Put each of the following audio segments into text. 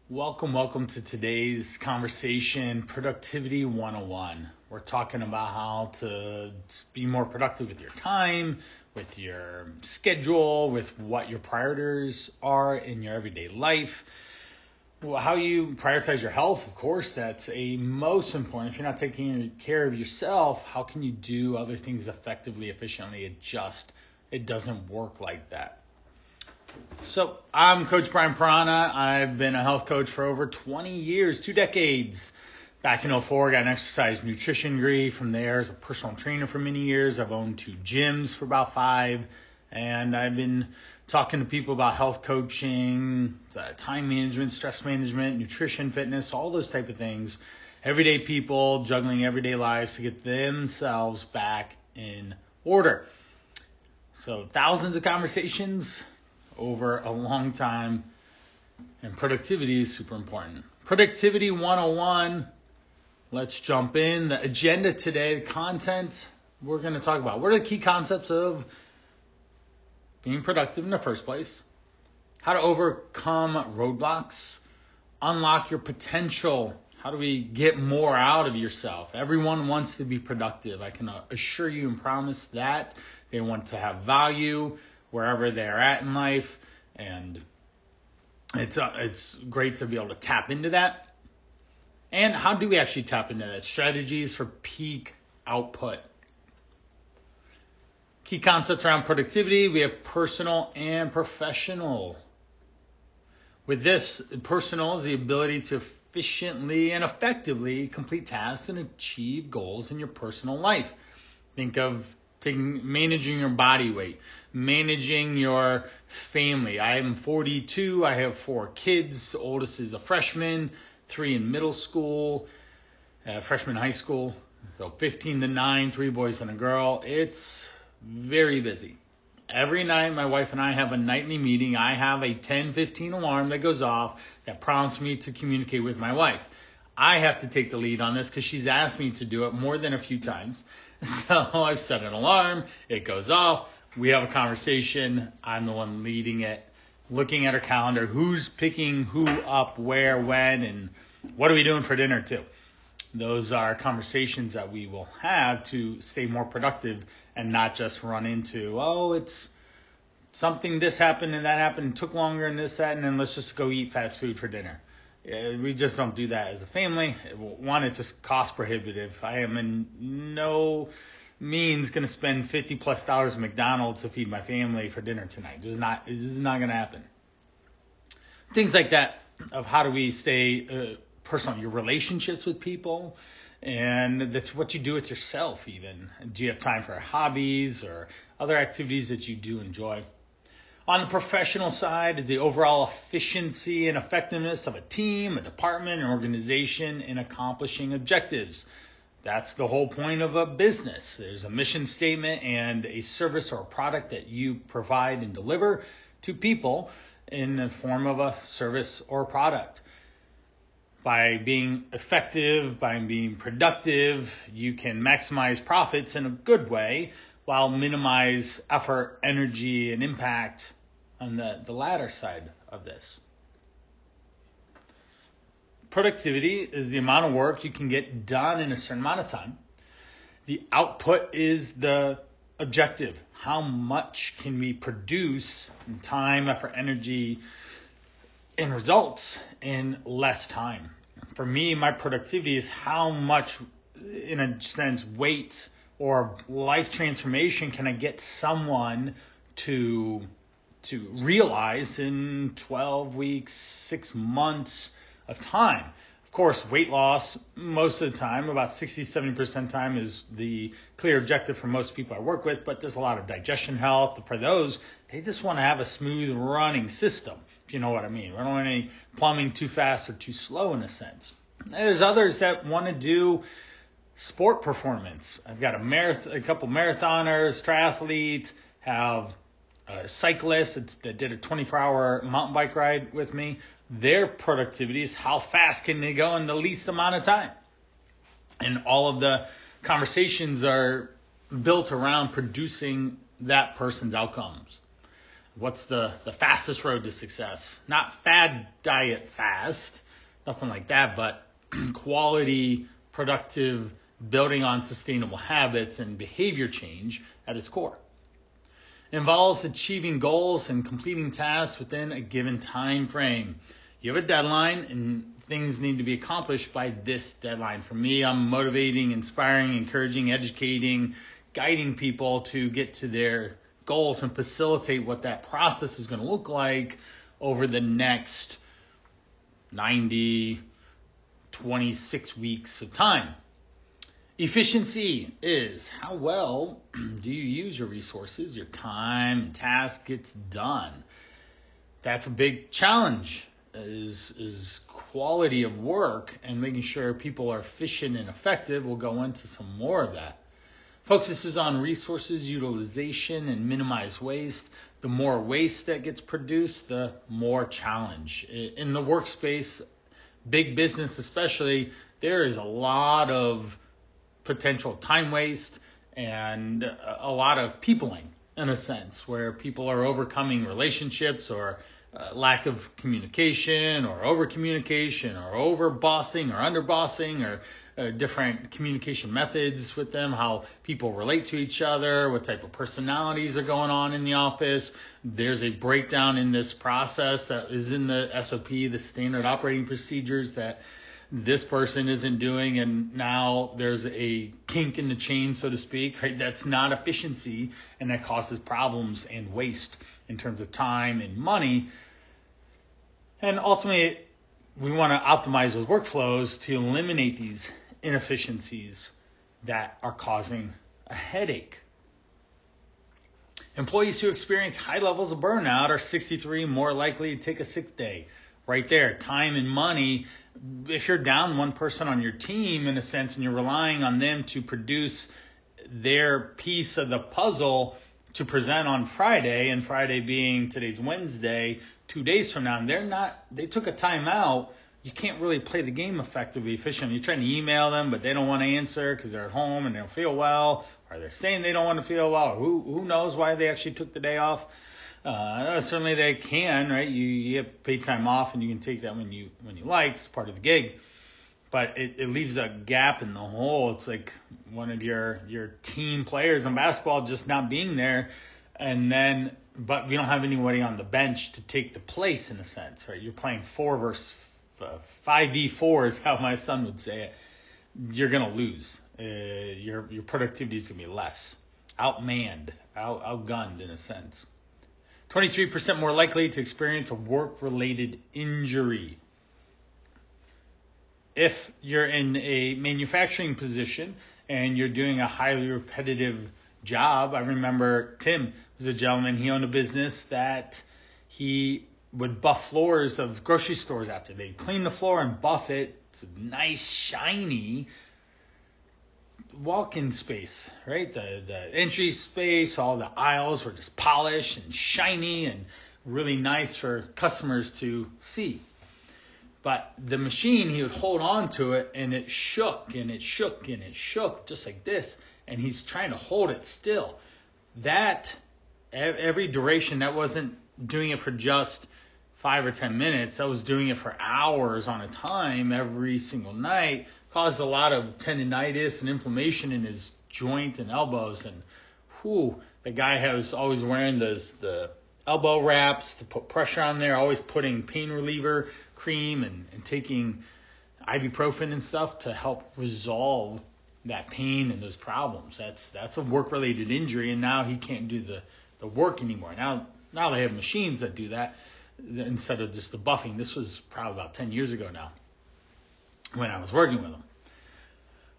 Welcome to today's conversation, Productivity 101. We're talking about how to be more productive with your time, with your schedule, with what your priorities are in your everyday life. Well, how you prioritize your health, of course, that's a most important. If you're not taking care of yourself, how can you do other things effectively, efficiently? It doesn't work like that. So I'm Coach Brian Prana. I've been a health coach for over 20 years, 2 decades. Back in 2004, got an exercise nutrition degree. From there, as a personal trainer for many years. I've owned 2 gyms for about 5. And I've been talking to people about health coaching, time management, stress management, nutrition, fitness, all those type of things. Everyday people juggling everyday lives to get themselves back in order. So thousands of conversations over a long time, and productivity is super important. Productivity 101, let's jump in. The agenda today, the content we're going to talk about. What are the key concepts of being productive in the first place? How to overcome roadblocks, unlock your potential. How do we get more out of yourself? Everyone wants to be productive. I can assure you and promise that. They want to have value wherever they're at in life, and it's great to be able to tap into that. And how do we actually tap into that? Strategies for peak output. Key concepts around productivity, we have personal and professional. With this, personal is the ability to efficiently and effectively complete tasks and achieve goals in your personal life. Think of managing your body weight, managing your family. I am 42. I have 4 kids. The oldest is a freshman, 3 in middle school, freshman in high school. So 15 to 9, 3 boys and a girl. It's very busy. Every night, my wife and I have a nightly meeting. I have a 10:15 alarm that goes off that prompts me to communicate with my wife. I have to take the lead on this because she's asked me to do it more than a few times. So I've set an alarm. It goes off. We have a conversation. I'm the one leading it, looking at her calendar. Who's picking who up, where, when, and what are we doing for dinner too? Those are conversations that we will have to stay more productive and not just run into, it's something, this happened and that happened, took longer and this, that, and then let's just go eat fast food for dinner. We just don't do that as a family. One, it's just cost prohibitive. I am in no means going to spend $50+ at McDonald's to feed my family for dinner tonight. This is not going to happen. Things like that of how do we stay personal, your relationships with people, and that's what you do with yourself even. Do you have time for hobbies or other activities that you do enjoy? On the professional side, the overall efficiency and effectiveness of a team, a department, an organization in accomplishing objectives. That's the whole point of a business. There's a mission statement and a service or a product that you provide and deliver to people in the form of a service or product. By being effective, by being productive, you can maximize profits in a good way while minimize effort, energy, and impact on the latter side of this. Productivity is the amount of work you can get done in a certain amount of time. The output is the objective. How much can we produce in time, effort, energy, and results in less time? For me, my productivity is how much, in a sense, weight or life transformation can I get someone to realize in 12 weeks, 6 months of time. Of course, weight loss, most of the time, about 60-70% of the time is the clear objective for most people I work with, but there's a lot of digestion health. For those, they just want to have a smooth running system, if you know what I mean. We don't want any plumbing too fast or too slow in a sense. There's others that want to do sport performance. I've got a couple marathoners, triathletes, have cyclists that did a 24-hour mountain bike ride with me. Their productivity is how fast can they go in the least amount of time. And all of the conversations are built around producing that person's outcomes. what's the fastest road to success? Not fad diet fast, nothing like that, but quality, productive, building on sustainable habits and behavior change at its core. It involves achieving goals and completing tasks within a given time frame. You have a deadline and things need to be accomplished by this deadline. For me, I'm motivating, inspiring, encouraging, educating, guiding people to get to their goals and facilitate what that process is going to look like over the next 90, 26 weeks of time. Efficiency is how well do you use your resources, your time, and task gets done. That's a big challenge. Is quality of work and making sure people are efficient and effective. We'll go into some more of that. Focuses on resources utilization and minimize waste. The more waste that gets produced, the more challenge. In the workspace, big business especially, there is a lot of potential time waste and a lot of peopling in a sense, where people are overcoming relationships or lack of communication or over communication or over bossing or under bossing or different communication methods with them, how people relate to each other, what type of personalities are going on in the office. There's a breakdown in this process that is in the SOP, the standard operating procedures, that this person isn't doing, and now there's a kink in the chain, so to speak, right? That's not efficiency, and that causes problems and waste in terms of time and money. And ultimately, we want to optimize those workflows to eliminate these inefficiencies that are causing a headache. Employees who experience high levels of burnout are 63 more likely to take a sick day. Right there, time and money. If you're down one person on your team, in a sense, and you're relying on them to produce their piece of the puzzle to present on Friday, and Friday being today's Wednesday, 2 days from now, and they took a time out, you can't really play the game effectively, efficiently. You're trying to email them, but they don't want to answer because they're at home and they don't feel well, or they're saying they don't want to feel well, or who knows why they actually took the day off. Certainly they can, right? You get paid time off and you can take that when you like. It's part of the gig. But it leaves a gap in the hole. It's like one of your team players in basketball just not being there, but we don't have anybody on the bench to take the place, in a sense, right? You're playing 4 versus 5v4 is how my son would say it. You're gonna lose. Your productivity is gonna be less, outmanned, outgunned, in a sense. 23% more likely to experience a work-related injury. If you're in a manufacturing position and you're doing a highly repetitive job, I remember Tim was a gentleman, he owned a business that he would buff floors of grocery stores after. They'd clean the floor and buff it. It's a nice, shiny walk-in space, right? The entry space, all the aisles were just polished and shiny and really nice for customers to see. But the machine, he would hold on to it and it shook and it shook and it shook just like this. And he's trying to hold it still. That, every duration, that wasn't doing it for just 5 or 10 minutes. I was doing it for hours on a time every single night. Caused a lot of tendinitis and inflammation in his joint and elbows. And the guy was always wearing the elbow wraps to put pressure on there, always putting pain reliever cream and taking ibuprofen and stuff to help resolve that pain and those problems. That's a work-related injury, and now he can't do the work anymore. Now they have machines that do that instead of just the buffing. This was probably about 10 years ago now when I was working with him.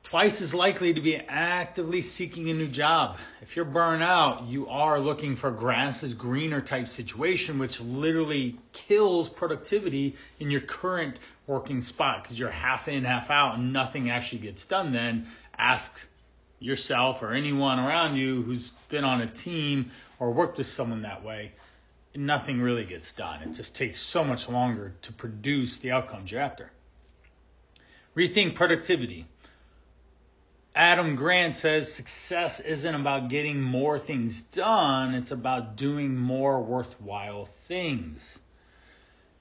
Twice as likely to be actively seeking a new job. If you're burnt out, you are looking for grass is greener type situation, which literally kills productivity in your current working spot because you're half in, half out, and nothing actually gets done then. Ask yourself or anyone around you who's been on a team or worked with someone that way, nothing really gets done. It just takes so much longer to produce the outcomes you're after. Rethink productivity. Adam Grant says success isn't about getting more things done. It's about doing more worthwhile things.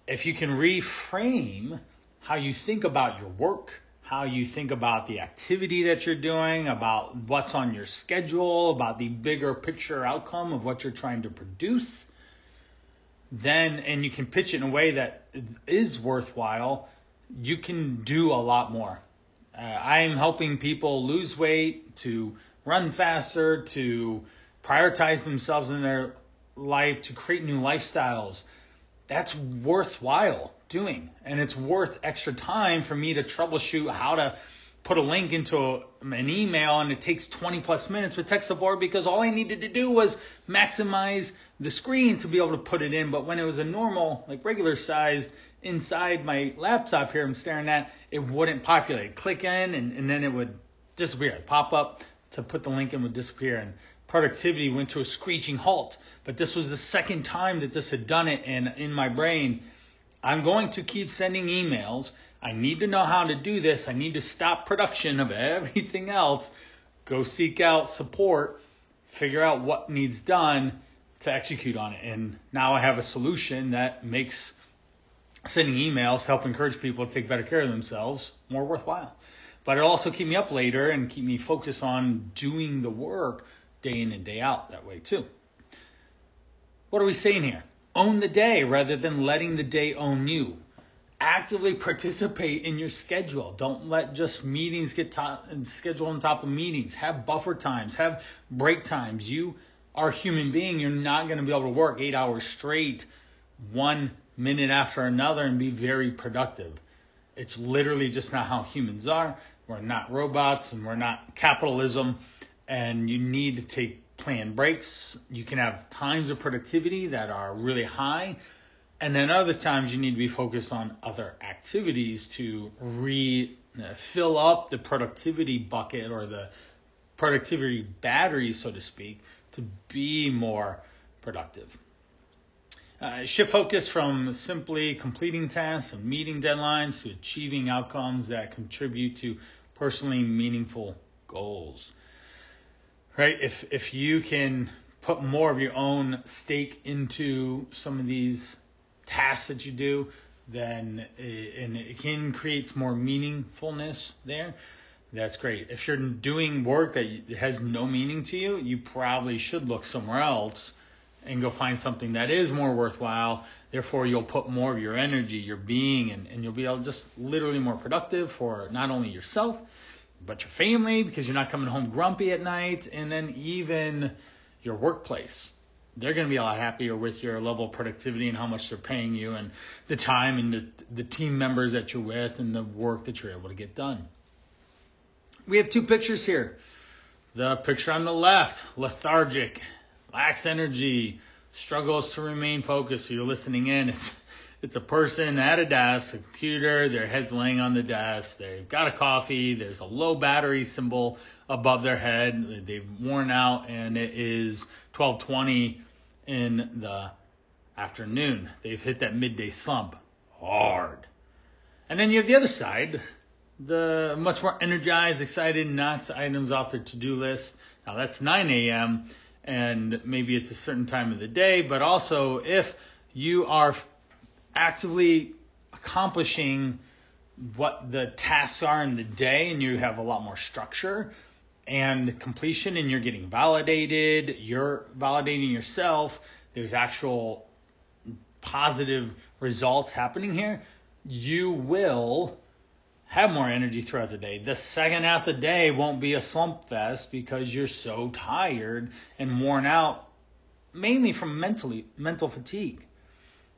If you can reframe how you think about your work, how you think about the activity that you're doing, about what's on your schedule, about the bigger picture outcome of what you're trying to produce, then, and you can pitch it in a way that is worthwhile, you can do a lot more. I'm helping people lose weight, to run faster, to prioritize themselves in their life, to create new lifestyles. That's worthwhile doing. And it's worth extra time for me to troubleshoot how to put a link into an email, and it takes 20 plus minutes with tech support because all I needed to do was maximize the screen to be able to put it in. But when it was a normal, like regular size inside my laptop here I'm staring at, it wouldn't populate. Click in and then it would disappear. It'd pop up to put the link in, would disappear, and productivity went to a screeching halt. But this was the second time that this had done it, and in my brain, I'm going to keep sending emails. I need to know how to do this. I need to stop production of everything else, go seek out support, figure out what needs done to execute on it. And now I have a solution that makes sending emails, help encourage people to take better care of themselves, more worthwhile. But it'll also keep me up later and keep me focused on doing the work day in and day out that way too. What are we saying here? Own the day rather than letting the day own you. Actively participate in your schedule. Don't let just meetings get scheduled on top of meetings. Have buffer times. Have break times. You are a human being. You're not going to be able to work 8 hours straight, 1 minute after another, and be very productive. It's literally just not how humans are. We're not robots, and we're not capitalism. And you need to take planned breaks. You can have times of productivity that are really high, and then other times you need to be focused on other activities to fill up the productivity bucket or the productivity battery, so to speak, to be more productive. Shift focus from simply completing tasks and meeting deadlines to achieving outcomes that contribute to personally meaningful goals. Right? If you can put more of your own stake into some of these tasks that you do, then it can create more meaningfulness there. That's great. If you're doing work that has no meaning to you, you probably should look somewhere else and go find something that is more worthwhile. Therefore, you'll put more of your energy, your being, and you'll be able to just literally more productive for not only yourself, but your family, because you're not coming home grumpy at night, and then even your workplace. They're going to be a lot happier with your level of productivity and how much they're paying you and the time and the team members that you're with and the work that you're able to get done. We have two pictures here. The picture on the left, lethargic, lacks energy, struggles to remain focused. So you're listening in. It's a person at a desk, a computer, their head's laying on the desk, they've got a coffee, there's a low battery symbol above their head, they've worn out, and it is 12:20 in the afternoon. They've hit that midday slump hard. And then you have the other side, the much more energized, excited, knocks items off their to-do list. Now that's 9 a.m., and maybe it's a certain time of the day, but also if you are actively accomplishing what the tasks are in the day and you have a lot more structure and completion and you're getting validated, you're validating yourself, there's actual positive results happening here, you will have more energy throughout the day. The second half of the day won't be a slump fest because you're so tired and worn out, mainly from mental fatigue.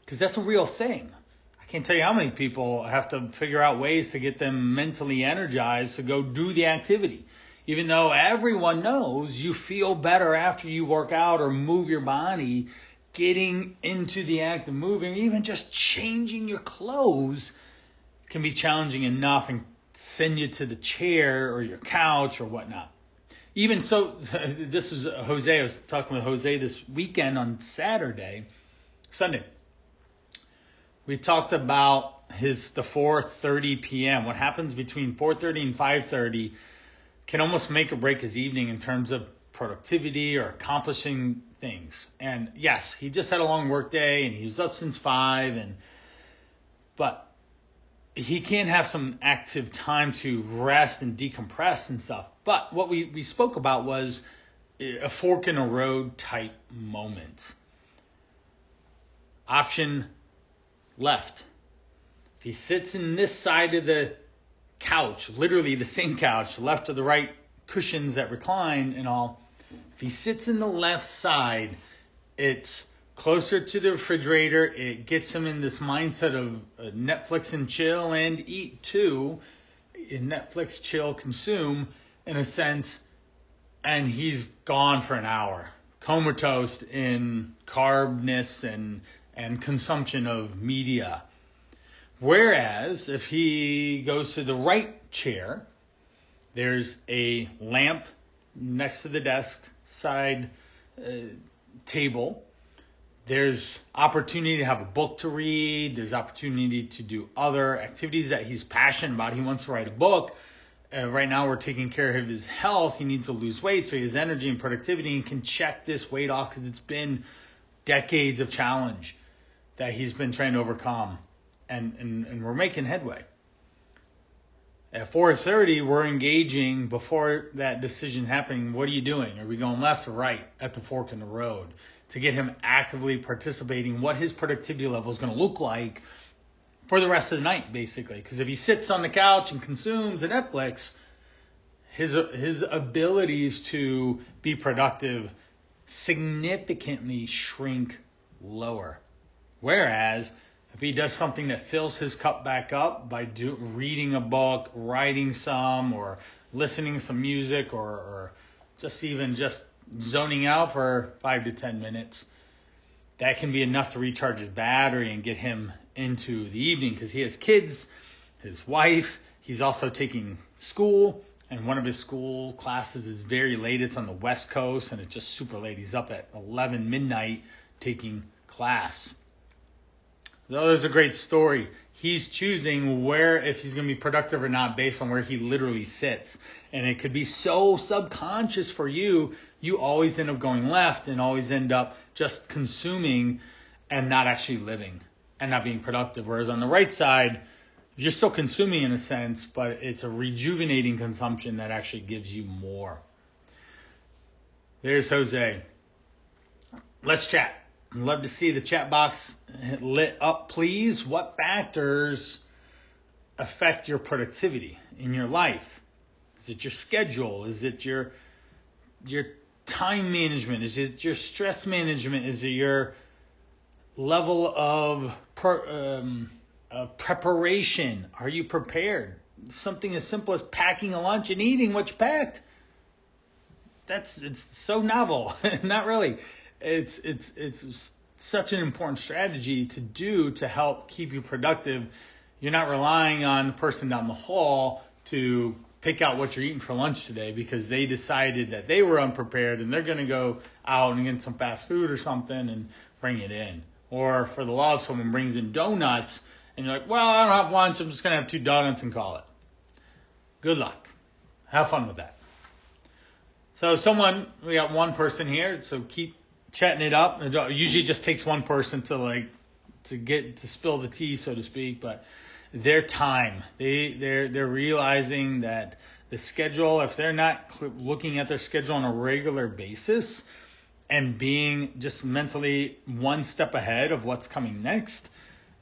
Because that's a real thing. I can't tell you how many people have to figure out ways to get them mentally energized to go do the activity. Even though everyone knows you feel better after you work out or move your body, getting into the act of moving, even just changing your clothes can be challenging enough and send you to the chair or your couch or whatnot. Even so, this is Jose. I was talking with Jose this weekend on Sunday. We talked about the 4:30 p.m. What happens between 4:30 and 5:30 can almost make or break his evening in terms of productivity or accomplishing things. And yes, he just had a long work day and he was up since 5, but he can have some active time to rest and decompress and stuff. But what we spoke about was a fork in the road type moment. Option left. If he sits in this side of the couch, literally the same couch, left or the right cushions that recline and all, if he sits in the left side, it's closer to the refrigerator. It gets him in this mindset of Netflix and chill and eat too. Netflix, chill, consume in a sense, and he's gone for an hour, comatose in carbness and consumption of media. Whereas if he goes to the right chair, there's a lamp next to the desk, side table. There's opportunity to have a book to read. There's opportunity to do other activities that he's passionate about. He wants to write a book. Right now we're taking care of his health. He needs to lose weight so he has energy and productivity and can check this weight off because it's been decades of challenge that he's been trying to overcome. And we're making headway. At 4:30, we're engaging before that decision happening. What are you doing? Are we going left or right at the fork in the road? To get him actively participating, what his productivity level is going to look like for the rest of the night, basically. Because if he sits on the couch and consumes a Netflix, his abilities to be productive significantly shrink lower. Whereas if he does something that fills his cup back up by reading a book, writing some, or listening to some music, or just zoning out for 5 to 10 minutes, that can be enough to recharge his battery and get him into the evening because he has kids, his wife, he's also taking school, and one of his school classes is very late. It's on the West Coast, and it's just super late. He's up at 11 midnight taking class. So there's a great story. He's choosing if he's going to be productive or not based on where he literally sits. And it could be so subconscious for you. You always end up going left and always end up just consuming and not actually living and not being productive. Whereas on the right side, you're still consuming in a sense, but it's a rejuvenating consumption that actually gives you more. There's Jose. Let's chat. I'd love to see the chat box lit up, please. What factors affect your productivity in your life? Is it your schedule? Is it your time management? Is it your stress management? Is it your level of preparation? Are you prepared? Something as simple as packing a lunch and eating what you packed. It's so novel. Not really. It's such an important strategy to do to help keep you productive. You're not relying on the person down the hall to pick out what you're eating for lunch today because they decided that they were unprepared and they're going to go out and get some fast food or something and bring it in. Or for the law, if someone brings in donuts and you're like, well, I don't have lunch. I'm just going to have 2 donuts and call it. Good luck. Have fun with that. So we got one person here, so keep chatting it up. It usually just takes one person to spill the tea, so to speak, but their time, they're realizing that the schedule, if they're not looking at their schedule on a regular basis and being just mentally one step ahead of what's coming next,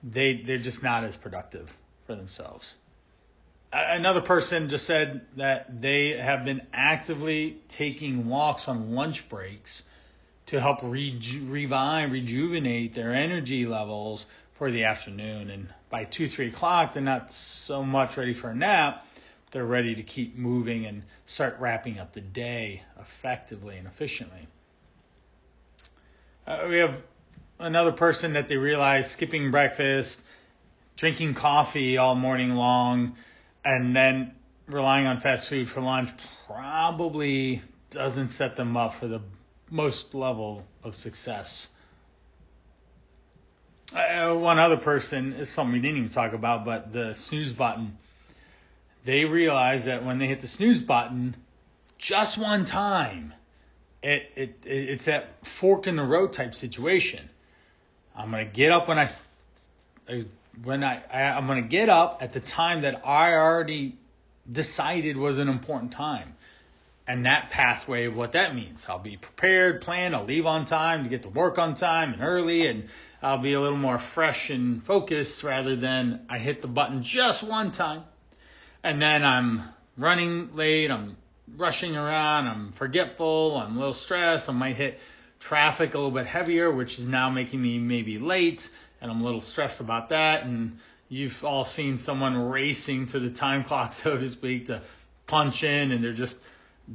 they're just not as productive for themselves. Another person just said that they have been actively taking walks on lunch breaks to help rejuvenate their energy levels for the afternoon. And by 2-3 o'clock, they're not so much ready for a nap. They're ready to keep moving and start wrapping up the day effectively and efficiently. We have another person that they realize skipping breakfast, drinking coffee all morning long, and then relying on fast food for lunch probably doesn't set them up for the most level of success. One other person is something we didn't even talk about, but the snooze button. They realize that when they hit the snooze button, just one time, it's that fork in the road type situation. I'm going to get up I'm going to get up at the time that I already decided was an important time. And that pathway of what that means. I'll be prepared, planned, I'll leave on time to get to work on time and early, and I'll be a little more fresh and focused rather than I hit the button just one time. And then I'm running late, I'm rushing around, I'm forgetful, I'm a little stressed, I might hit traffic a little bit heavier, which is now making me maybe late, and I'm a little stressed about that. And you've all seen someone racing to the time clock, so to speak, to punch in, and they're just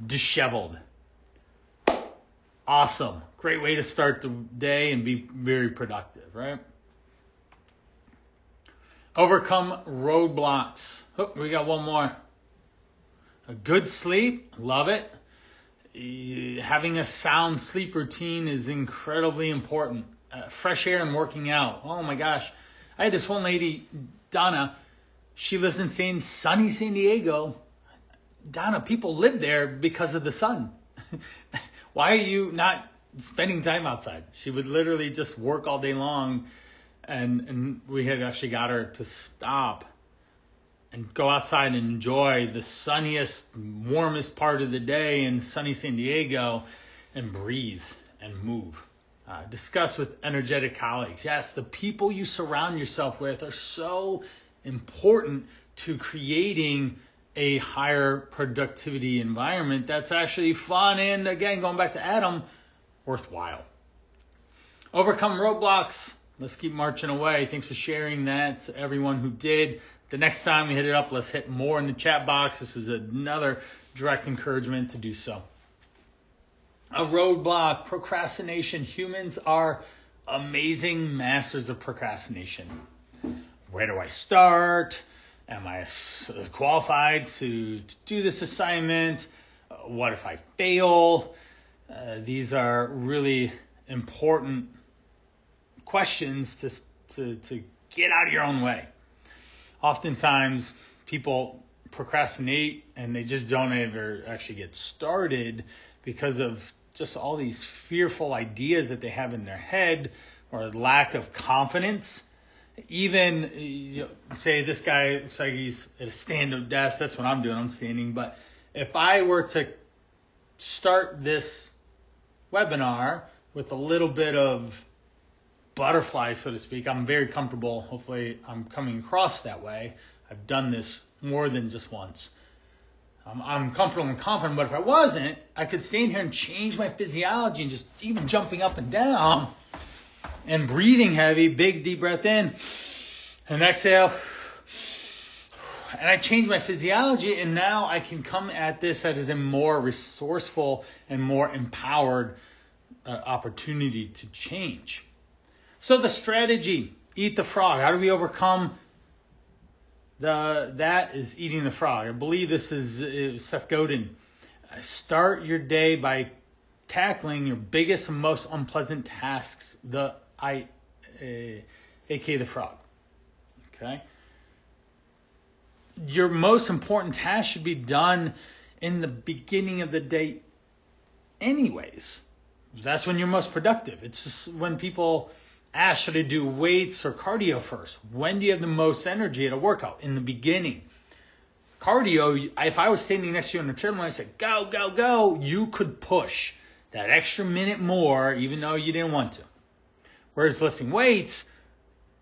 disheveled. Awesome. Great way to start the day and be very productive, right? Overcome roadblocks. Oh, we got one more. A good sleep. Love it. Having a sound sleep routine is incredibly important. Fresh air and working out. Oh my gosh. I had this one lady, Donna. She lives in sunny San Diego. Donna, people live there because of the sun. Why are you not spending time outside? She would literally just work all day long, and we had actually got her to stop and go outside and enjoy the sunniest, warmest part of the day in sunny San Diego and breathe and move. Discuss with energetic colleagues. Yes, the people you surround yourself with are so important to creating a higher productivity environment that's actually fun and, again, going back to Adam, worthwhile. Overcome roadblocks. Let's keep marching away. Thanks for sharing that to everyone who did. The next time we hit it up, let's hit more in the chat box. This is another direct encouragement to do so. A roadblock, procrastination. Humans are amazing masters of procrastination. Where do I start? Am I qualified to do this assignment? What if I fail? These are really important questions to get out of your own way. Oftentimes, people procrastinate and they just don't ever actually get started because of just all these fearful ideas that they have in their head or lack of confidence. Even, say this guy looks like he's at a stand-up desk. That's what I'm doing. I'm standing. But if I were to start this webinar with a little bit of butterfly, so to speak, I'm very comfortable. Hopefully I'm coming across that way. I've done this more than just once. I'm comfortable and confident, but if I wasn't, I could stand here and change my physiology and just even jumping up and down and breathing heavy, big deep breath in and exhale. And I change my physiology, and now I can come at this as a more resourceful and more empowered opportunity to change. So the strategy, eat the frog. How do we overcome that is eating the frog. I believe this is Seth Godin. Start your day by tackling your biggest and most unpleasant tasks, aka the frog. Okay? Your most important task should be done in the beginning of the day anyways. That's when you're most productive. It's just when people ask, should I do weights or cardio first? When do you have the most energy at a workout? In the beginning. Cardio, if I was standing next to you on the treadmill and I said, go, go, go, you could push that extra minute more even though you didn't want to. Whereas lifting weights,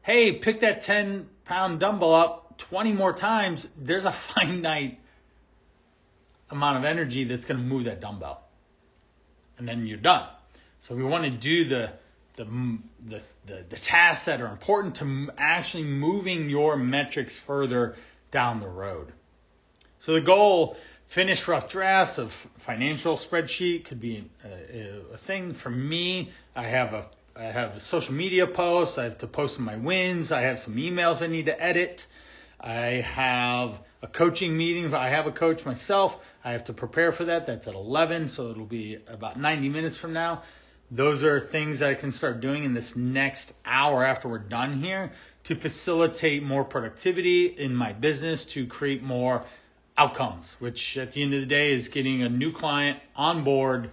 hey, pick that 10-pound dumbbell up 20 more times. There's a finite amount of energy that's going to move that dumbbell. And then you're done. So we want to do the tasks that are important to actually moving your metrics further down the road. So the goal, finish rough drafts of financial spreadsheet could be a thing. For me, I have a social media post. I have to post my wins. I have some emails I need to edit. I have a coaching meeting. I have a coach myself. I have to prepare for that. That's at 11, so it'll be about 90 minutes from now. Those are things that I can start doing in this next hour after we're done here to facilitate more productivity in my business, to create more outcomes, which at the end of the day is getting a new client on board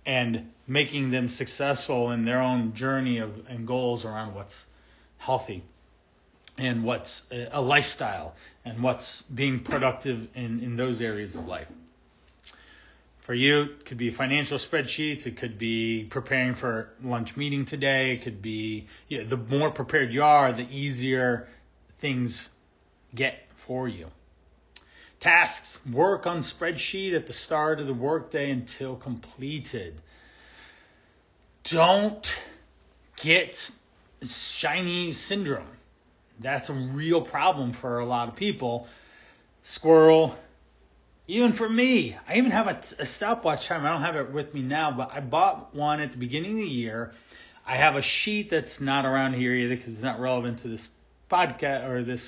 and making them successful in their own journey and goals around what's healthy and what's a lifestyle and what's being productive in those areas of life. For you, it could be financial spreadsheets. It could be preparing for lunch meeting today. It could be, the more prepared you are, the easier things get for you. Tasks, work on spreadsheet at the start of the workday until completed. Don't get shiny syndrome. That's a real problem for a lot of people. Squirrel. Even for me, I even have a stopwatch timer. I don't have it with me now, but I bought one at the beginning of the year. I have a sheet that's not around here either because it's not relevant to this podcast or this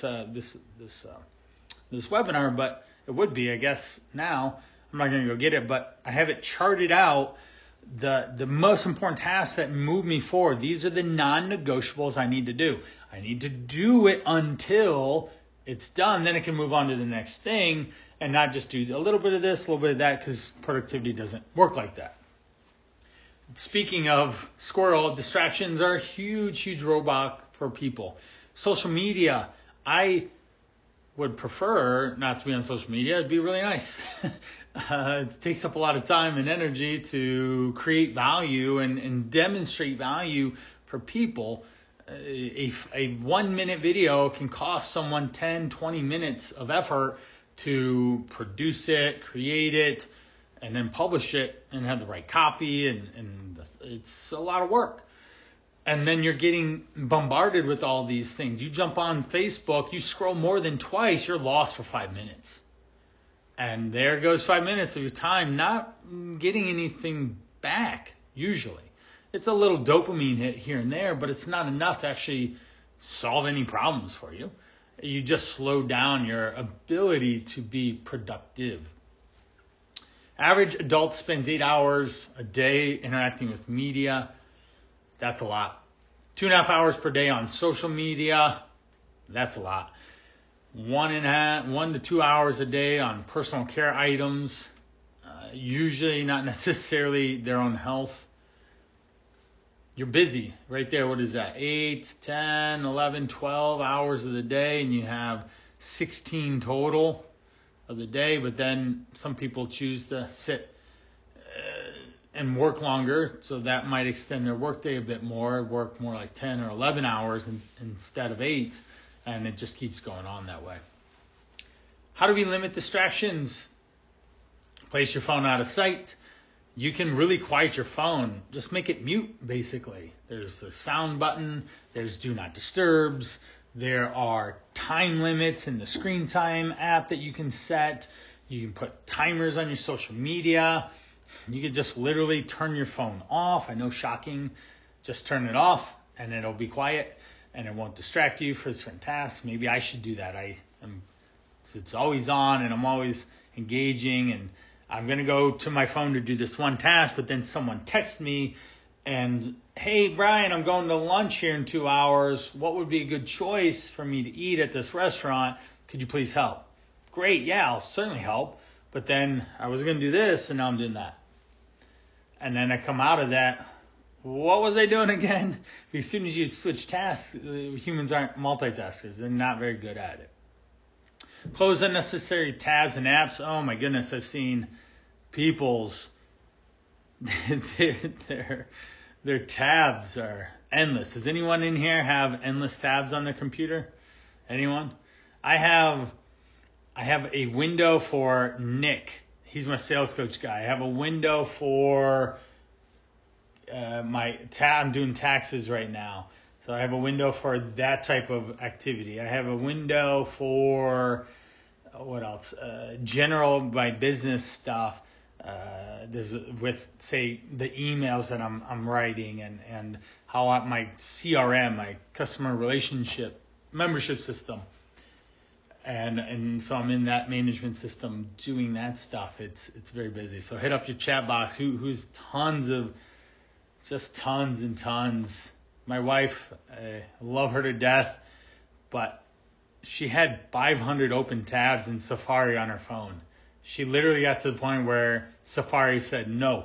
webinar, but it would be, I guess, now. I'm not going to go get it, but I have it charted out, the most important tasks that move me forward. These are the non-negotiables I need to do. I need to do it until it's done. Then I can move on to the next thing and not just do a little bit of this, a little bit of that, because productivity doesn't work like that. Speaking of squirrel, distractions are a huge, huge roadblock for people. Social media, I would prefer not to be on social media. It'd be really nice. It takes up a lot of time and energy to create value and demonstrate value for people. A 1-minute video can cost someone 10, 20 minutes of effort to produce it, create it, and then publish it and have the right copy. And it's a lot of work. And then you're getting bombarded with all these things. You jump on Facebook, you scroll more than twice, you're lost for 5 minutes. And there goes 5 minutes of your time not getting anything back, usually. It's a little dopamine hit here and there, but it's not enough to actually solve any problems for you. You just slow down your ability to be productive. Average adult spends 8 hours a day interacting with media. That's a lot. 2.5 hours per day on social media. That's a lot. 1 to 2 hours a day on personal care items. Usually not necessarily their own health. You're busy right there. What is that? 8, 10, 11, 12 hours of the day, and you have 16 total of the day. But then some people choose to sit and work longer, so that might extend their workday a bit more, work more like 10 or 11 hours instead of 8, and it just keeps going on that way. How do we limit distractions? Place your phone out of sight. You can really quiet your phone. Just make it mute, basically. There's the sound button. There's do not disturbs. There are time limits in the screen time app that you can set. You can put timers on your social media. You can just literally turn your phone off. I know, shocking. Just turn it off and it'll be quiet and it won't distract you for certain tasks. Maybe I should do that. It's always on and I'm always engaging, and I'm going to go to my phone to do this one task, but then someone texts me and, hey, Brian, I'm going to lunch here in 2 hours. What would be a good choice for me to eat at this restaurant? Could you please help? Great. Yeah, I'll certainly help. But then I was going to do this and now I'm doing that. And then I come out of that. What was I doing again? As soon as you switch tasks, humans aren't multitaskers. They're not very good at it. Close unnecessary tabs and apps. Oh my goodness, I've seen people's their tabs are endless. Does anyone in here have endless tabs on their computer? Anyone? I have a window for Nick. He's my sales coach guy. I have a window for I'm doing taxes right now. So I have a window for that type of activity. I have a window for, what else? General, my business stuff. There's with, say, the emails that I'm writing and how my CRM, my customer relationship membership system. And so I'm in that management system doing that stuff. It's very busy. So hit up your chat box. Who's tons and tons. My wife, I love her to death, but she had 500 open tabs in Safari on her phone. She literally got to the point where Safari said, no,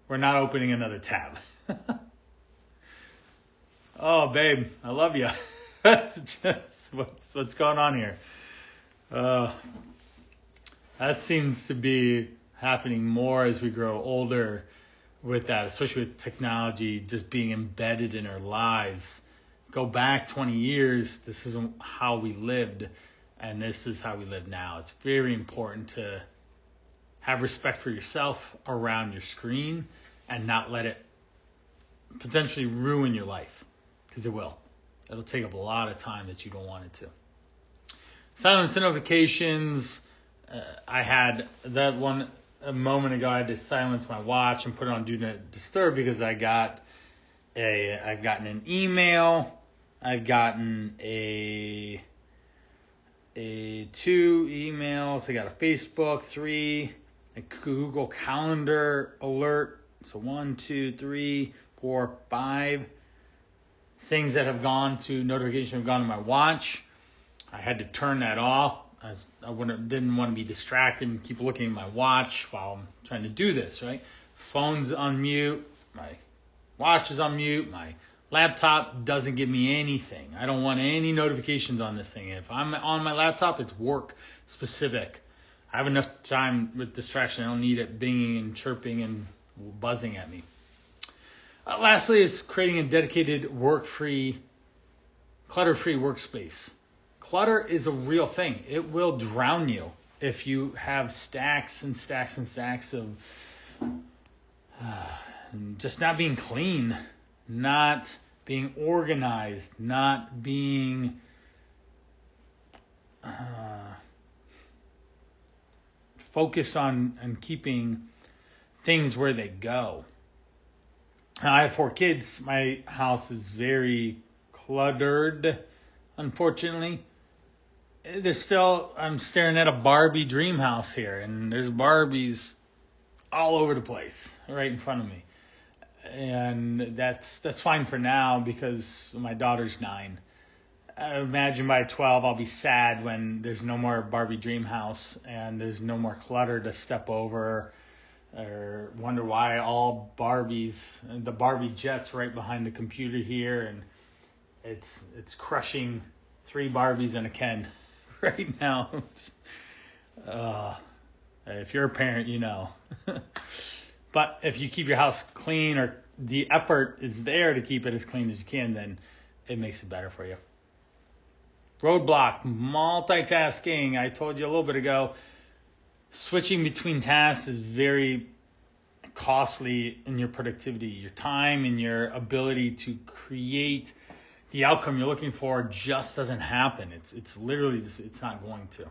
we're not opening another tab. Oh, babe, I love you. That's just what's going on here. That seems to be happening more as we grow older with that, especially with technology just being embedded in our lives. Go back 20 years, this isn't how we lived, and this is how we live now. It's very important to have respect for yourself around your screen and not let it potentially ruin your life, because it will. It'll take up a lot of time that you don't want it to. Silence the notifications. I had that one a moment ago. I had to silence my watch and put it on Do Not Disturb because I've gotten an email. I've gotten two emails. I got a Facebook, 3, a Google Calendar alert. So 1, 2, 3, 4, 5 things that have gone to notifications have gone to my watch. I had to turn that off. I didn't want to be distracted and keep looking at my watch while I'm trying to do this, right? Phone's on mute. My watch is on mute. My laptop doesn't give me anything. I don't want any notifications on this thing. If I'm on my laptop, it's work specific. I have enough time with distraction. I don't need it binging and chirping and buzzing at me. Lastly, is creating a dedicated work-free, clutter-free workspace. Clutter is a real thing. It will drown you if you have stacks and stacks and stacks of just not being clean, not being organized, not being focused on keeping things where they go. Now, I have 4 kids. My house is very cluttered, unfortunately. I'm staring at a Barbie dream house here, and there's Barbies all over the place right in front of me. And that's fine for now because my daughter's 9. I imagine by 12 I'll be sad when there's no more Barbie dream house and there's no more clutter to step over, or wonder why all Barbies, the Barbie jet's right behind the computer here, and it's crushing 3 Barbies and a Ken right now. If you're a parent, you know. But if you keep your house clean, or the effort is there to keep it as clean as you can, then it makes it better for you. Roadblock, multitasking. I told you a little bit ago, switching between tasks is very costly in your productivity. Your time and your ability to create the outcome you're looking for just doesn't happen. It's literally just, it's not going to.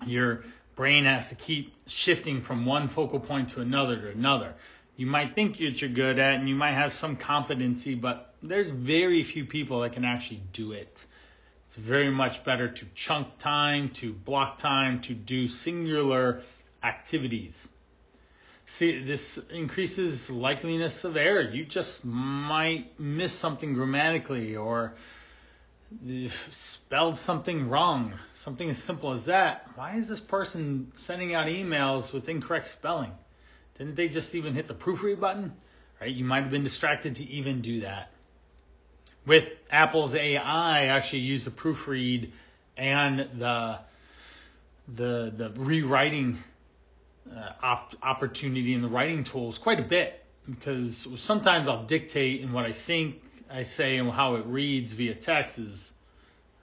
Your brain has to keep shifting from one focal point to another. You might think that you're good at, and you might have some competency, but there's very few people that can actually do it. It's very much better to chunk time, to block time, to do singular activities. See, this increases likeliness of error. You just might miss something grammatically, or spelled something wrong. Something as simple as that. Why is this person sending out emails with incorrect spelling? Didn't they just even hit the proofread button? Right? You might have been distracted to even do that. With Apple's AI, I actually use the proofread and the rewriting opportunity in the writing tools quite a bit, because sometimes I'll dictate, and what I think I say and how it reads via text is,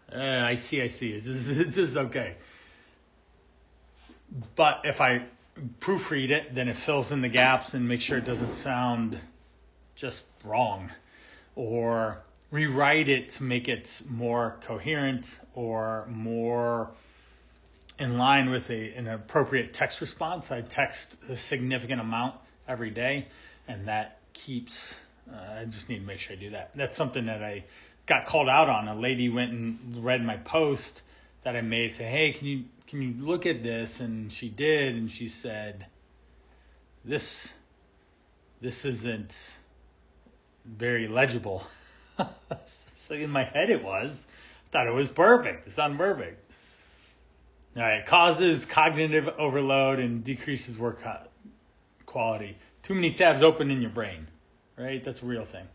I see. It's just okay. But if I proofread it, then it fills in the gaps and makes sure it doesn't sound just wrong, or rewrite it to make it more coherent or more in line with an appropriate text response. I text a significant amount every day, and that keeps, I just need to make sure I do that. That's something that I got called out on. A lady went and read my post that I made, say, hey, can you look at this? And she did, and she said, this isn't very legible. So in my head it was. Thought it was perfect. It sounded perfect. All right, causes cognitive overload and decreases work quality. Too many tabs open in your brain, right? That's a real thing.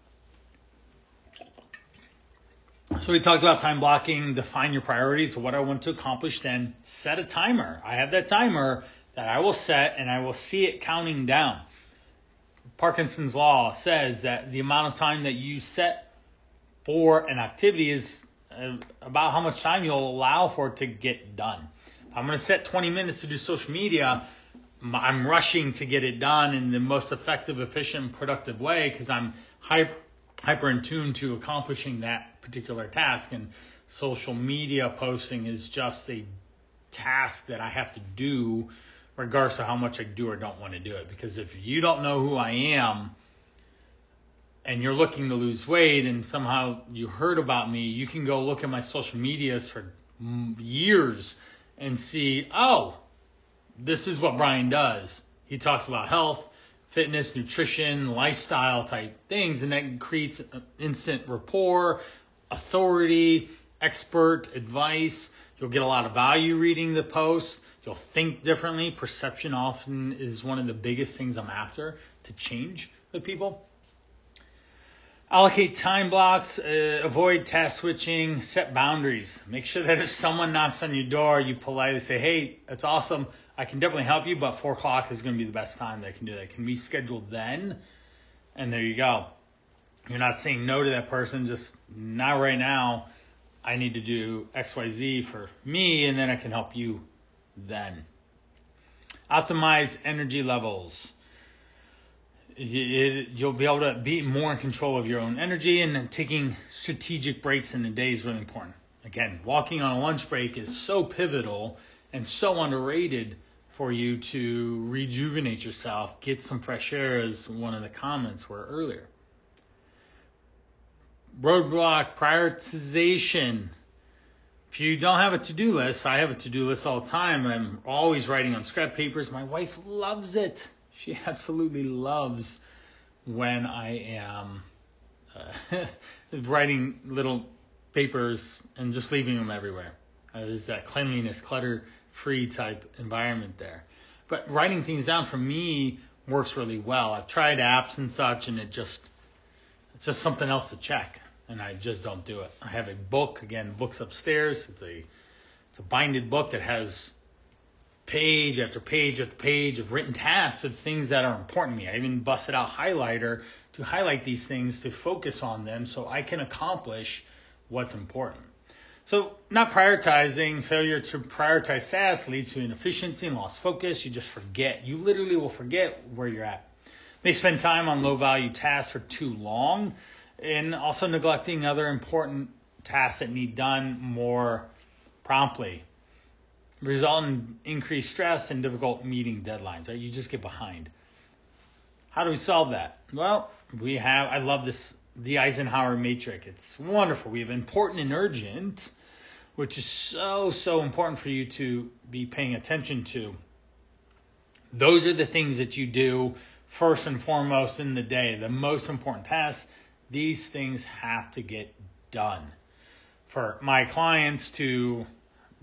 So we talked about time blocking, define your priorities, what I want to accomplish, then set a timer. I have that timer that I will set and I will see it counting down. Parkinson's law says that the amount of time that you set for an activity is about how much time you'll allow for it to get done. If I'm going to set 20 minutes to do social media, I'm rushing to get it done in the most effective, efficient, and productive way because I'm hyper in tune to accomplishing that particular task. And social media posting is just a task that I have to do regardless of how much I do or don't want to do it. Because if you don't know who I am and you're looking to lose weight and somehow you heard about me, you can go look at my social medias for years and see, oh, this is what Brian does. He talks about health, fitness, nutrition, lifestyle type things, and that creates instant rapport, authority, expert advice. You'll get a lot of value reading the post. You'll think differently. Perception often is one of the biggest things I'm after to change with people. Allocate time blocks, avoid task switching, set boundaries. Make sure that if someone knocks on your door, you politely say, hey, that's awesome. I can definitely help you, but 4 o'clock is going to be the best time that I can do that. Can we schedule then? And there you go. You're not saying no to that person, just not right now. I need to do XYZ for me, and then I can help you then. Optimize energy levels. You'll be able to be more in control of your own energy, and then taking strategic breaks in the day is really important. Again, walking on a lunch break is so pivotal and so underrated for you to rejuvenate yourself, get some fresh air, as one of the comments were earlier. Roadblock prioritization. If you don't have a to-do list, I have a to-do list all the time. I'm always writing on scrap papers. My wife loves it. She absolutely loves when I am writing little papers and just leaving them everywhere. There's that cleanliness, clutter-free type environment there. But writing things down for me works really well. I've tried apps and such, and it's just something else to check. And I just don't do it. I have a book, again, book's upstairs. It's a binded book that has page after page after page of written tasks of things that are important to me. I even busted out highlighter to highlight these things, to focus on them so I can accomplish what's important. So not prioritizing, failure to prioritize tasks leads to inefficiency and lost focus. You just forget. You literally will forget where you're at. May spend time on low-value tasks for too long, and also neglecting other important tasks that need done more promptly. Result in increased stress and difficult meeting deadlines, right? You just get behind. How do we solve that? Well, I love this, the Eisenhower matrix. It's wonderful. We have important and urgent, which is so important for you to be paying attention to. Those are the things that you do first and foremost in the day, the most important tasks. These things have to get done. For my clients to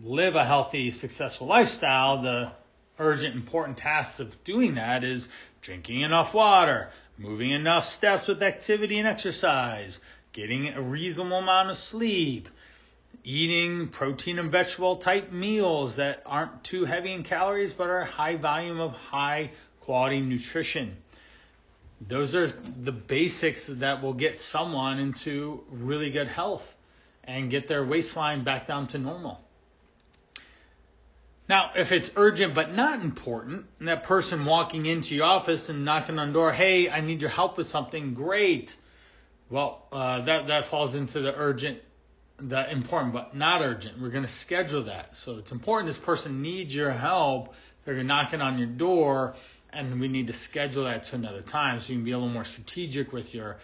live a healthy, successful lifestyle, the urgent, important tasks of doing that is drinking enough water, moving enough steps with activity and exercise, getting a reasonable amount of sleep, eating protein and vegetable type meals that aren't too heavy in calories but are high volume of high quality nutrition. Those are the basics that will get someone into really good health and get their waistline back down to normal. Now, if it's urgent but not important, and that person walking into your office and knocking on the door, hey, I need your help with something, great. Well, that falls into the urgent, the important but not urgent. We're going to schedule that. So it's important this person needs your help. They're knocking on your door, and we need to schedule that to another time so you can be a little more strategic with your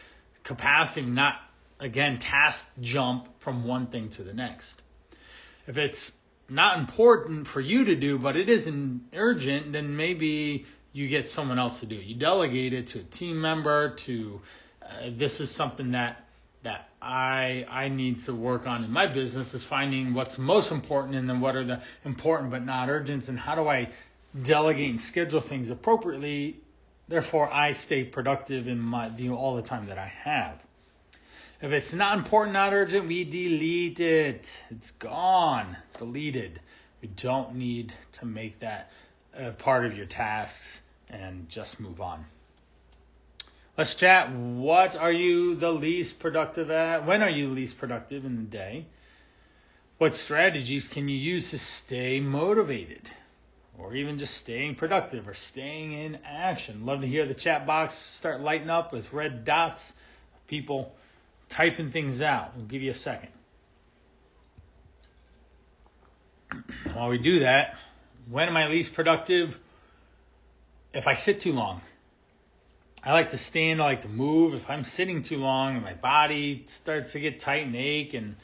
capacity, not, again, task jump from one thing to the next. If it's not important for you to do, but it isn't urgent, then maybe you get someone else to do it. You delegate it to a team member, this is something that that I need to work on in my business is finding what's most important and then what are the important but not urgent, and how do I delegate and schedule things appropriately. Therefore, I stay productive in all the time that I have. If it's not important, not urgent, we delete it. It's gone, deleted. We don't need to make that part of your tasks, and just move on. Let's chat. What are you the least productive at? When are you least productive in the day? What strategies can you use to stay motivated? Or even just staying productive or staying in action? Love to hear the chat box start lighting up with red dots. People typing things out. We'll give you a second. While we do that, when am I least productive? If I sit too long. I like to stand, I like to move. If I'm sitting too long and my body starts to get tight and ache and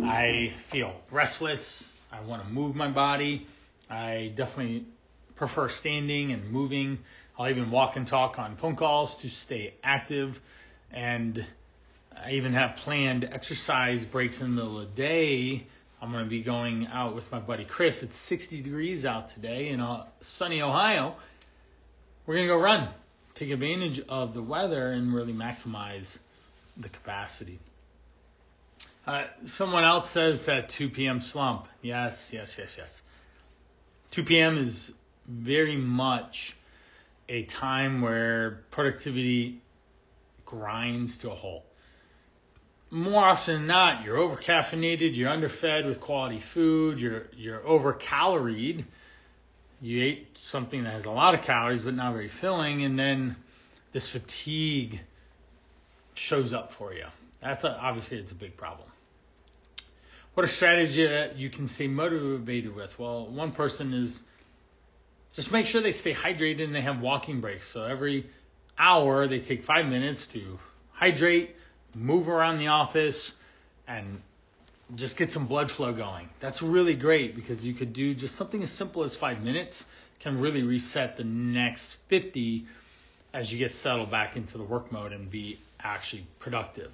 I feel restless, I want to move my body, I definitely prefer standing and moving. I'll even walk and talk on phone calls to stay active. And I even have planned exercise breaks in the middle of the day. I'm going to be going out with my buddy Chris. It's 60 degrees out today in sunny Ohio. We're going to go run, take advantage of the weather, and really maximize the capacity. Someone else says that 2 p.m. slump. Yes. 2 p.m. is very much a time where productivity grinds to a halt. More often than not, you're over-caffeinated, you're underfed with quality food, you're over-caloried. You ate something that has a lot of calories but not very filling, and then this fatigue shows up for you. Obviously, it's a big problem. What a strategy that you can stay motivated with? Well, one person is just make sure they stay hydrated and they have walking breaks. So every hour they take 5 minutes to hydrate, move around the office, and just get some blood flow going. That's really great because you could do just something as simple as 5 minutes can really reset the next 50 as you get settled back into the work mode and be actually productive.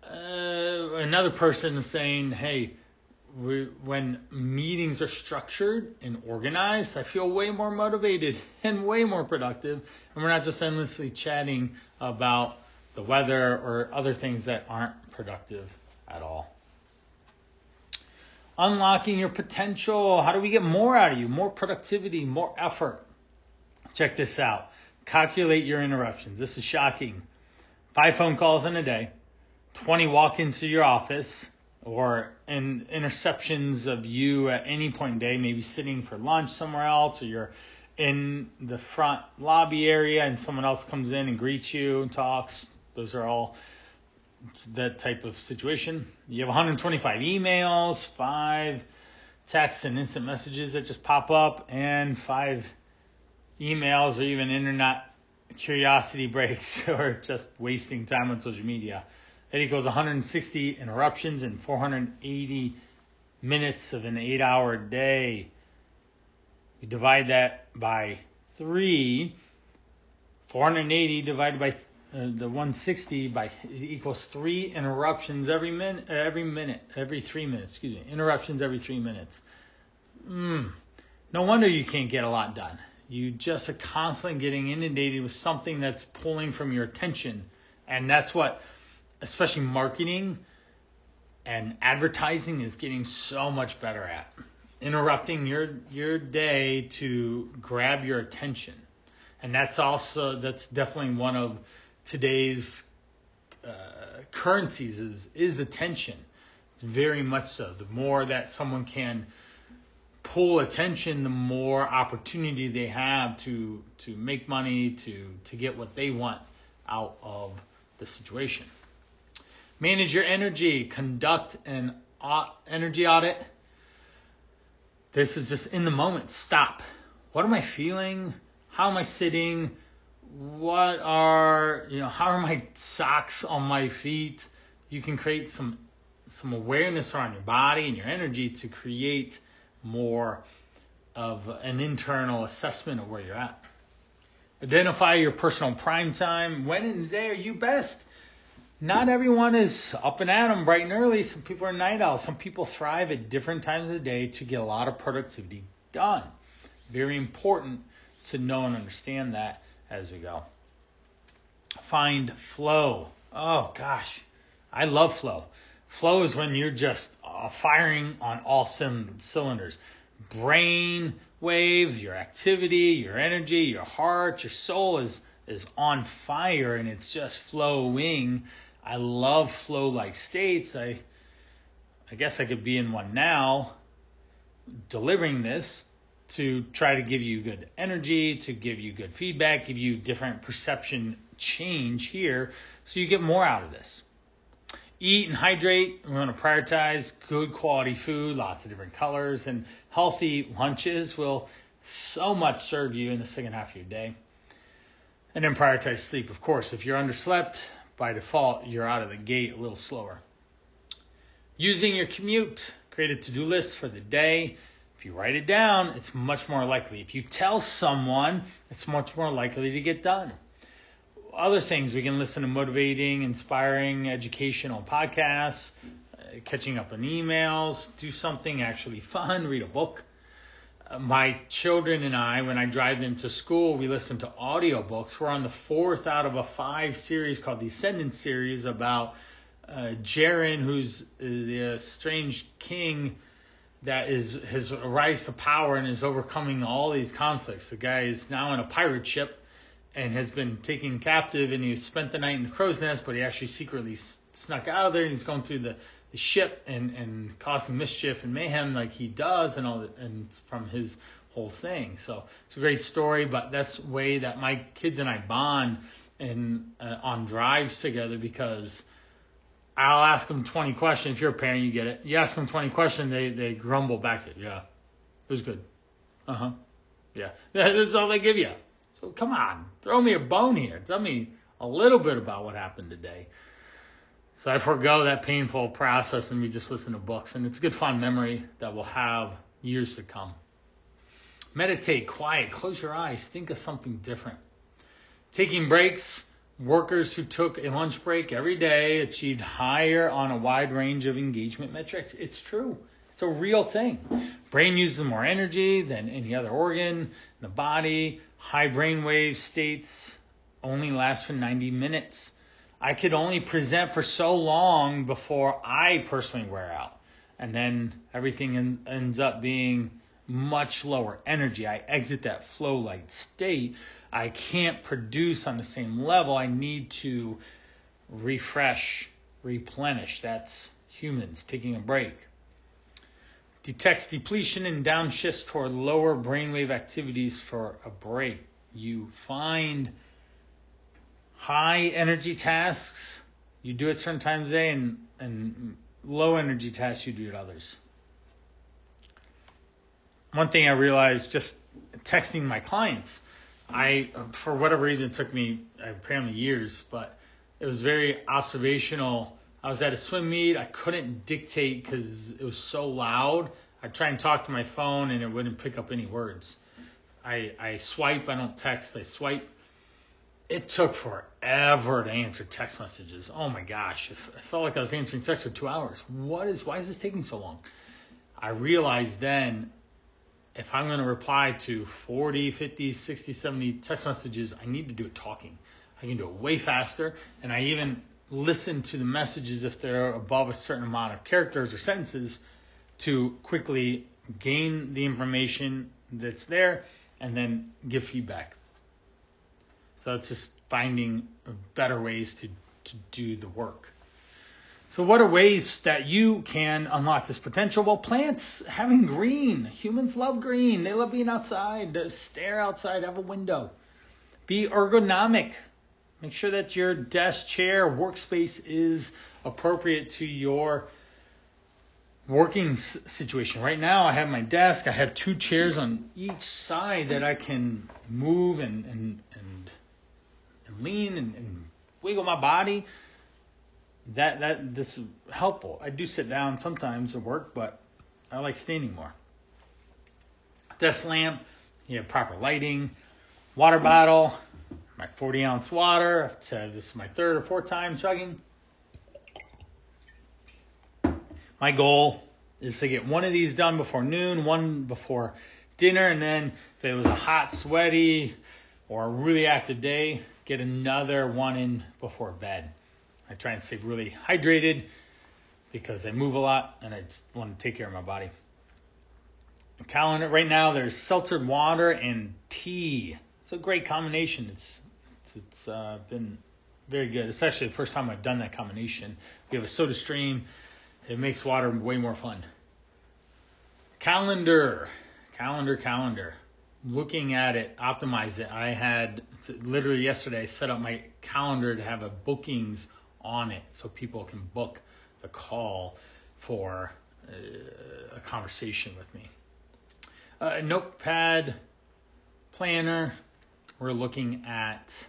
Another person is saying, hey, when meetings are structured and organized, I feel way more motivated and way more productive. And we're not just endlessly chatting about the weather or other things that aren't productive at all. Unlocking your potential. How do we get more out of you? More productivity, more effort. Check this out. Calculate your interruptions. This is shocking. 5 phone calls in a day, 20 walk-ins to your office, or interceptions of you at any point in the day, maybe sitting for lunch somewhere else, or you're in the front lobby area and someone else comes in and greets you and talks. Those are all that type of situation. You have 125 emails, 5 texts and instant messages that just pop up, and 5 emails or even internet curiosity breaks or just wasting time on social media. That equals 160 interruptions and 480 minutes of an 8-hour day. We divide that by 3. 480 divided by the 160 equals 3 interruptions every 3 minutes. Interruptions every 3 minutes. No wonder you can't get a lot done. You just are constantly getting inundated with something that's pulling from your attention. And that's what, especially marketing and advertising, is getting so much better at. Interrupting your day to grab your attention. And that's definitely one of today's currencies is attention. It's very much so. The more that someone can pull attention, the more opportunity they have to make money, to get what they want out of the situation. Manage your energy. Conduct an energy audit. This is just in the moment. Stop. What am I feeling? How am I sitting? How are my socks on my feet? You can create some awareness around your body and your energy to create more of an internal assessment of where you're at. Identify your personal prime time. When in the day are you best? Not everyone is up and at 'em bright and early. Some people are night owls. Some people thrive at different times of the day to get a lot of productivity done. Very important to know and understand that as we go. Find flow. Oh gosh, I love flow. Flow is when you're just firing on all cylinders. Brain wave, your activity, your energy, your heart, your soul is on fire and it's just flowing. I love flow-like states. I guess I could be in one now, delivering this to try to give you good energy, to give you good feedback, give you different perception change here so you get more out of this. Eat and hydrate. We want to prioritize good quality food, lots of different colors, and healthy lunches will so much serve you in the second half of your day. And then prioritize sleep. Of course, if you're underslept, by default, you're out of the gate a little slower. Using your commute. Create a to-do list for the day. If you write it down, it's much more likely. If you tell someone, it's much more likely to get done. Other things, we can listen to motivating, inspiring, educational podcasts, catching up on emails, do something actually fun, read a book. My children and I, when I drive them to school, we listen to audiobooks. We're on the 4th out of a 5 series called the Ascendant series about Jaren, who's the strange king that has rise to power and is overcoming all these conflicts. The guy is now in a pirate ship and has been taken captive, and he spent the night in the crow's nest, but he actually secretly snuck out of there, and he's going through the ship and causing mischief and mayhem like he does, and from his whole thing. So it's a great story, but that's the way that my kids and I bond and on drives together, because I'll ask them 20 questions. If you're a parent, you get it. You ask them 20 questions, they grumble back at you. Yeah, it was good. Yeah, that's all they give you. So come on, throw me a bone here. Tell me a little bit about what happened today. So I forego that painful process and we just listen to books. And it's a good fond memory that we'll have years to come. Meditate, quiet, close your eyes, think of something different. Taking breaks. Workers who took a lunch break every day achieved higher on a wide range of engagement metrics. It's true. It's a real thing. Brain uses more energy than any other organ in the body. High brainwave states only last for 90 minutes. I could only present for so long before I personally wear out. And then everything ends up being much lower energy. I exit that flow-like state. I can't produce on the same level. I need to refresh, replenish. That's humans taking a break. Detects depletion and downshifts toward lower brainwave activities for a break. You find high energy tasks, you do it certain times of the day, and low energy tasks you do at others. One thing I realized just texting my clients, for whatever reason, it took me apparently years, but it was very observational. I was at a swim meet. I couldn't dictate because it was so loud. I'd try and talk to my phone and it wouldn't pick up any words. I swipe. I don't text. I swipe. It took forever to answer text messages. Oh my gosh. I felt like I was answering text for 2 hours. Why is this taking so long? I realized then, if I'm going to reply to 40, 50, 60, 70 text messages, I need to do it talking. I can do it way faster. And I even listen to the messages if they're above a certain amount of characters or sentences to quickly gain the information that's there and then give feedback. So it's just finding better ways to do the work. So what are ways that you can unlock this potential? Well, plants, having green. Humans love green. They love being outside. Stare outside, have a window. Be ergonomic. Make sure that your desk, chair, workspace is appropriate to your working situation. Right now, I have my desk. I have 2 chairs on each side that I can move and lean and wiggle my body. This is helpful. I do sit down sometimes at work, but I like standing more. Desk lamp, you have proper lighting. Water bottle, my 40-ounce water. This is my 3rd or 4th time chugging. My goal is to get one of these done before noon, one before dinner, and then if it was a hot, sweaty, or a really active day, get another one in before bed. I try and stay really hydrated because I move a lot and I just want to take care of my body. Calendar right now, there's seltzered water and tea. It's a great combination. It's been very good. It's actually the first time I've done that combination. We have a soda stream. It makes water way more fun. Calendar. Looking at it, optimize it. I had literally yesterday set up my calendar to have a bookings on it so people can book the call for a conversation with me. Notepad planner. We're looking at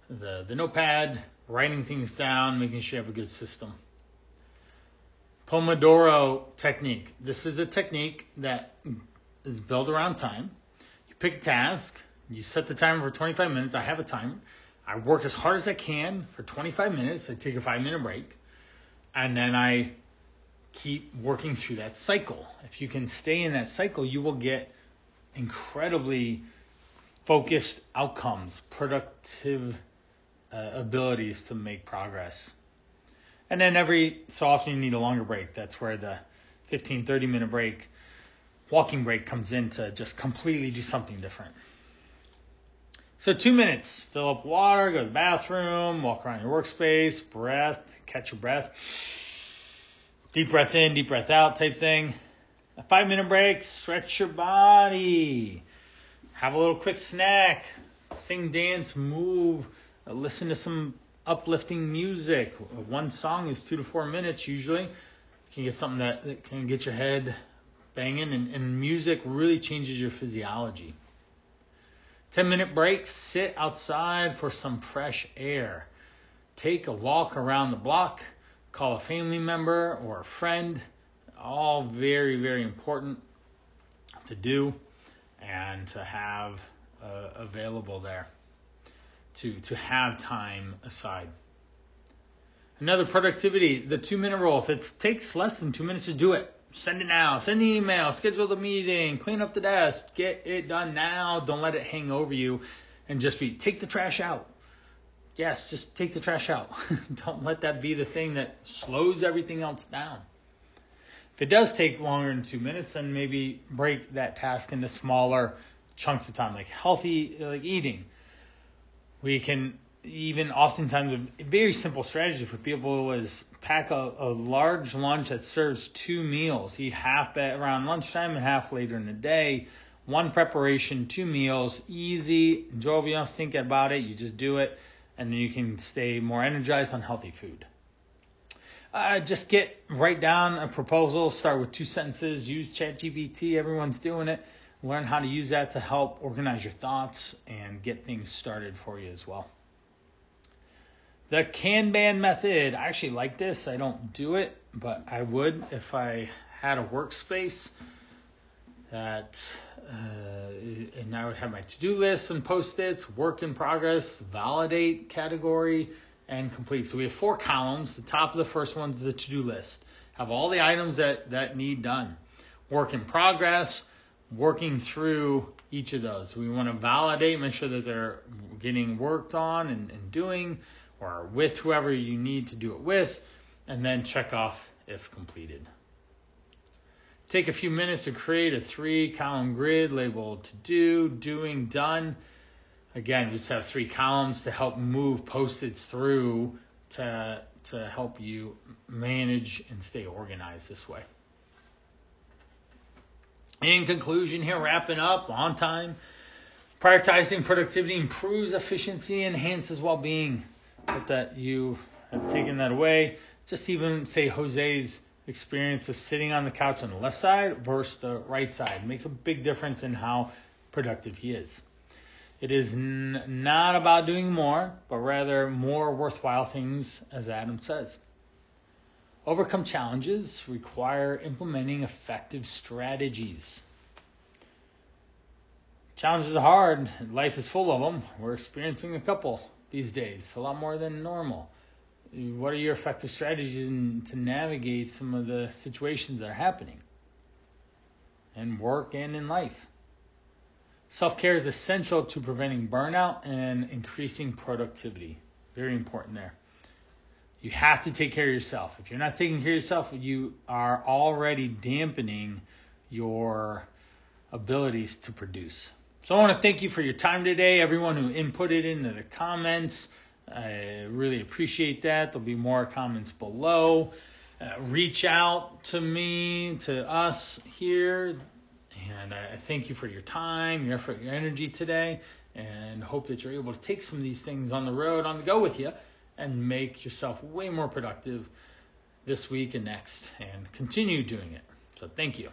the notepad, writing things down, making sure you have a good system. Pomodoro technique. This is a technique that is built around time. You pick a task, you set the timer for 25 minutes. I have a timer. I work as hard as I can for 25 minutes. I take a 5-minute break, and then I keep working through that cycle. If you can stay in that cycle, you will get incredibly focused outcomes, productive abilities to make progress. And then every so often you need a longer break. That's where the 15, 30-minute break, walking break comes in to just completely do something different. So 2 minutes, fill up water, go to the bathroom, walk around your workspace, breath, catch your breath. Deep breath in, deep breath out type thing. A 5-minute break, stretch your body. Have a little quick snack. Sing, dance, move. Listen to some uplifting music. One song is 2 to 4 minutes usually. You can get something that can get your head banging, and music really changes your physiology. 10-minute break, sit outside for some fresh air. Take a walk around the block, call a family member or a friend. All very, very important to do and to have available there. To have time aside. Another productivity, the 2-minute rule. If it takes less than 2 minutes to do it, send it now. Send the email, schedule the meeting, clean up the desk, get it done now. Don't let it hang over you and just take the trash out. Yes, just take the trash out. Don't let that be the thing that slows everything else down. If it does take longer than 2 minutes, then maybe break that task into smaller chunks of time, like healthy eating. We can even oftentimes, a very simple strategy for people is pack a large lunch that serves 2 meals. Eat half around lunchtime and half later in the day. 1 preparation, 2 meals, easy, enjoyable. You don't have to think about it. You just do it, and then you can stay more energized on healthy food. Just write down a proposal. Start with 2 sentences. Use ChatGPT. Everyone's doing it. Learn how to use that to help organize your thoughts and get things started for you as well. The Kanban method. I actually like this. I don't do it, but I would if I had a workspace that, and I would have my to-do list and post-its, work in progress, validate category, and complete. So we have 4 columns. The top of the first one is the to-do list. Have all the items that need done. Work in progress, working through each of those. We want to validate, make sure that they're getting worked on and doing, or with whoever you need to do it with, and then check off if completed. Take a few minutes to create a 3-column grid labeled to do, doing, done. Again, just have 3 columns to help move post-its through to help you manage and stay organized this way. In conclusion here, wrapping up on time, prioritizing productivity improves efficiency, enhances well-being. Hope that you have taken that away. Just even say Jose's experience of sitting on the couch on the left side versus the right side makes a big difference in how productive he is. It is not about doing more, but rather more worthwhile things, as Adam says. Overcome challenges require implementing effective strategies. Challenges are hard. Life is full of them. We're experiencing a couple these days, a lot more than normal. What are your effective strategies to navigate some of the situations that are happening in work and in life? Self-care is essential to preventing burnout and increasing productivity. Very important there. You have to take care of yourself. If you're not taking care of yourself, you are already dampening your abilities to produce. So I want to thank you for your time today, everyone who inputted into the comments. I really appreciate that. There'll be more comments below. Reach out to me, to us here. And I thank you for your time, your effort, your energy today, and hope that you're able to take some of these things on the road, on the go with you, and make yourself way more productive this week and next, and continue doing it. So thank you.